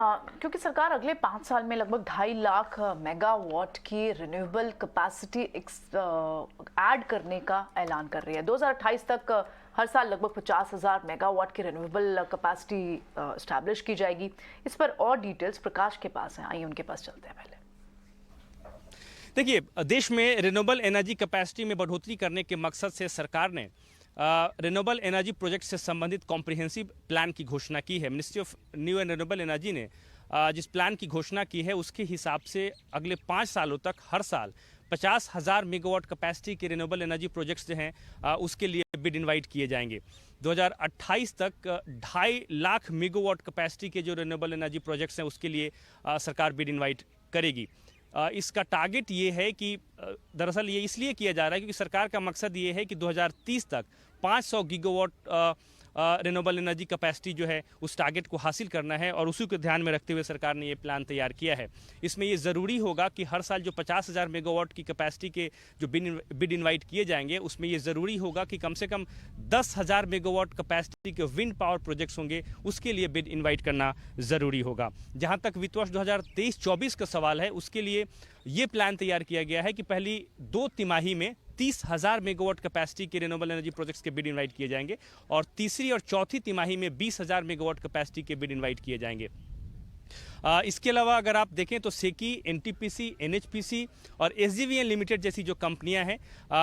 क्योंकि सरकार अगले 5 साल में लगभग 2.5 लाख मेगावाट की रिन्यूएबल कैपेसिटी ऐड करने का ऐलान कर रही है। 2028 तक हर साल लगभग 50,000 मेगावाट की रिन्यूएबल कैपेसिटी स्टैब्लिश की जाएगी। इस पर और डिटेल्स प्रकाश के पास हैं, आइए उनके पास चलते हैं। पहले देखिए, देश में रिन्यूएबल एनर्जी कैपेसिटी में बढ़ोतरी करने के मकसद से सरकार ने रिन्यूएबल एनर्जी प्रोजेक्ट से संबंधित कॉम्प्रिहेंसिव प्लान की घोषणा की है। Ministry of new and renewable energy ने जिस प्लान की घोषणा की है उसके हिसाब से अगले 5 सालों तक हर साल 50,000 मेगावाट कैपेसिटी के रिन्यूएबल एनर्जी प्रोजेक्ट्स जो हैं उसके लिए बिड इनवाइट किए जाएंगे। 2028 तक 2.5 लाख मेगावाट कैपेसिटी के जो रिन्यूएबल एनर्जी प्रोजेक्ट्स हैं उसके लिए सरकार बिड इनवाइट करेगी। इसका टारगेट ये है कि दरअसल ये इसलिए किया जा रहा है क्योंकि सरकार का मकसद ये है कि 2030 तक 500 गीगावाट रिन्यूएबल एनर्जी कैपेसिटी जो है उस टारगेट को हासिल करना है और उसी को ध्यान में रखते हुए सरकार ने ये प्लान तैयार किया है। इसमें ये ज़रूरी होगा कि हर साल जो 50,000 मेगावाट की कैपेसिटी के जो बिड इनवाइट किए जाएंगे उसमें ये ज़रूरी होगा कि कम से कम 10,000 मेगावाट कैपेसिटी के विंड पावर प्रोजेक्ट्स होंगे, उसके लिए बिड इन्वाइट करना ज़रूरी होगा। जहाँ तक वित्त वर्ष 2023-24 का सवाल है उसके लिए ये प्लान तैयार किया गया है कि पहली 2 तिमाही में 30,000 मेगावाट कैपेसिटी के रिन्यूएबल एनर्जी प्रोजेक्ट्स के बिड इनवाइट किए जाएंगे और तीसरी और चौथी तिमाही में 20,000 मेगावाट कैपेसिटी के बिड इनवाइट किए जाएंगे। इसके अलावा अगर आप देखें तो सेकी, एनटीपीसी, एनएचपीसी और एसजेवीएन लिमिटेड जैसी जो कंपनियां हैं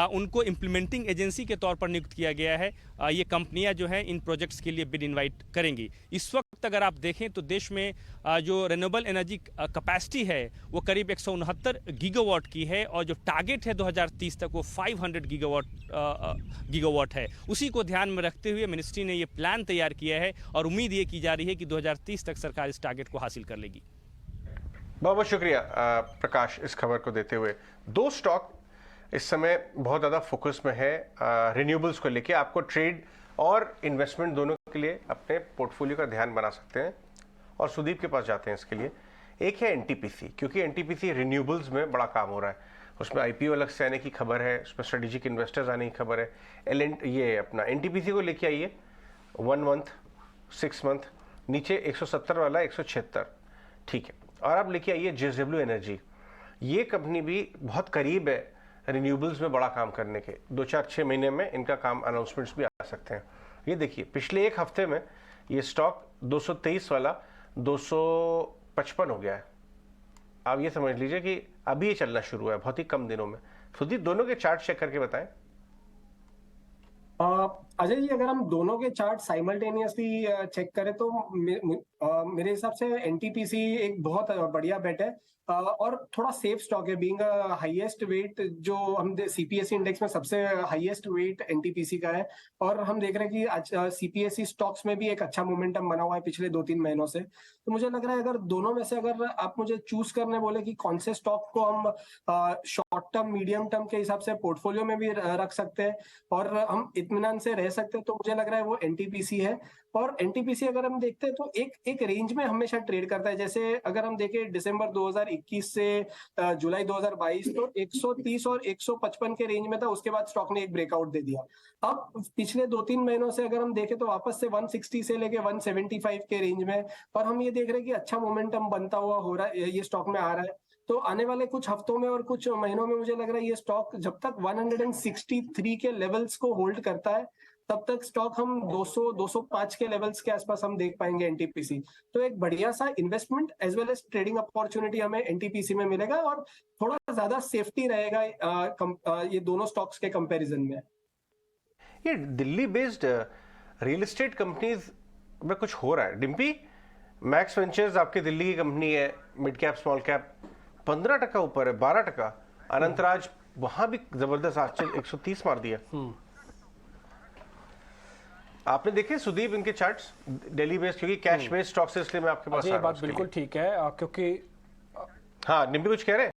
उनको इम्प्लीमेंटिंग एजेंसी के तौर पर नियुक्त किया गया है। ये कंपनियां जो हैं इन प्रोजेक्ट्स के लिए बिड इनवाइट करेंगी। इस वक्त अगर आप देखें तो देश में जो रिन्यूएबल एनर्जी कैपेसिटी है वो करीब 169 गीगावाट की है और जो टारगेट है 2030 तक वो 500 गीगावाट है। उसी को ध्यान में रखते हुए मिनिस्ट्री ने ये प्लान तैयार किया है और उम्मीद ये की जा रही है कि 2030 तक सरकार इस टारगेट को हासिल कर लेगी। बहुत बहुत शुक्रिया प्रकाश इस खबर को देते हुए। 2 स्टॉक इस समय बहुत ज़्यादा फोकस में है रिन्यूएबल्स को लेके। आपको ट्रेड और इन्वेस्टमेंट दोनों के लिए अपने पोर्टफोलियो का ध्यान बना सकते हैं और सुदीप के पास जाते हैं इसके लिए। एक है एनटीपीसी, क्योंकि एनटीपीसी रिन्यूएबल्स में बड़ा काम हो रहा है। उसमें आईपीओ अलग से आने की खबर है, उसमें स्ट्रेटेजिक इन्वेस्टर्स आने की खबर है। ये अपना एनटीपीसी को लेके आइए 1 मंथ, 6 मंथ, नीचे 170 वाला 176, ठीक है। और आप लेके आइए जेएसडब्ल्यू एनर्जी। ये कंपनी भी बहुत करीब है रिन्यूएबल्स में बड़ा काम करने के। 2-4-6 महीने में इनका काम अनाउंसमेंट्स भी आ सकते हैं। ये देखिए पिछले एक हफ्ते में ये स्टॉक 223 वाला 255 हो गया है। आप ये समझ लीजिए कि अभी ये चलना शुरू हुआ है बहुत ही कम दिनों में। सुदीप, दोनों के चार्ट चेक करके बताएं। अजय जी, अगर हम दोनों के चार्ट साइमल्टेनियसली चेक करें तो मेरे हिसाब से एनटीपीसी एक बहुत बढ़िया बेट है और थोड़ा सेफ स्टॉक है। बीइंग हाईएस्ट वेट जो हम सीपीएसई इंडेक्स में सबसे हाईएस्ट वेट एनटीपीसी का है और हम देख रहे हैं कि आज सीपीएसई स्टॉक्स में भी एक अच्छा मोमेंटम बना हुआ है पिछले 2-3 महीनों से। तो मुझे लग रहा है अगर दोनों में से अगर आप मुझे चूज करने बोले कि कौन से स्टॉक को हम शॉर्ट टर्म मीडियम टर्म के हिसाब से पोर्टफोलियो में भी रख सकते हैं और हम इत्मीनान से रह सकते हैं, तो मुझे लग रहा है वो एनटीपीसी है। और एनटीपीसी अगर हम देखते हैं तो एक रेंज में हमेशा ट्रेड करता है। जैसे अगर हम देखें दिसंबर 2021 से जुलाई 2022 तो 130 और 155 के रेंज में था, उसके बाद स्टॉक ने एक ब्रेकआउट दे दिया। अब पिछले 2-3 महीनों से अगर हम देखें तो वापस से 160 से लेके 175 के रेंज में, और हम ये देख रहे हैं कि अच्छा मोमेंटम बनता हुआ हो रहा है, ये स्टॉक में आ रहा है। तो आने वाले कुछ हफ्तों में और कुछ महीनों में मुझे लग रहा है ये स्टॉक जब तक 163 के लेवल्स को होल्ड करता है तब तक स्टॉक हम 200-205 के लेवल्स के आसपास हम देख पाएंगे एनटीपीसी। तो एक बढ़िया सा investment as well as trading opportunity हमें एनटीपीसी में मिलेगा और थोड़ा ज्यादा सेफ्टी रहेगा ये दोनों स्टॉक्स के कंपैरिजन में। ये Delhi based real estate companies में कुछ हो रहा है। डिम्पी, मैक्स वेंचर्स आपकी दिल्ली की कंपनी है, मिड कैप स्मॉल कैप 15% ऊपर है, 12%। अनंतराज वहां भी जबरदस्त आज 130 मार दिया। आपने देखे सुदीप इनके चार्ट्स डेली बेस्ड, क्योंकि कैश बेस्ड स्टॉक्स है इसलिए मैं आपके पास ये बात बिल्कुल ठीक है क्योंकि हाँ, डिम्पी कुछ कह रहे हैं।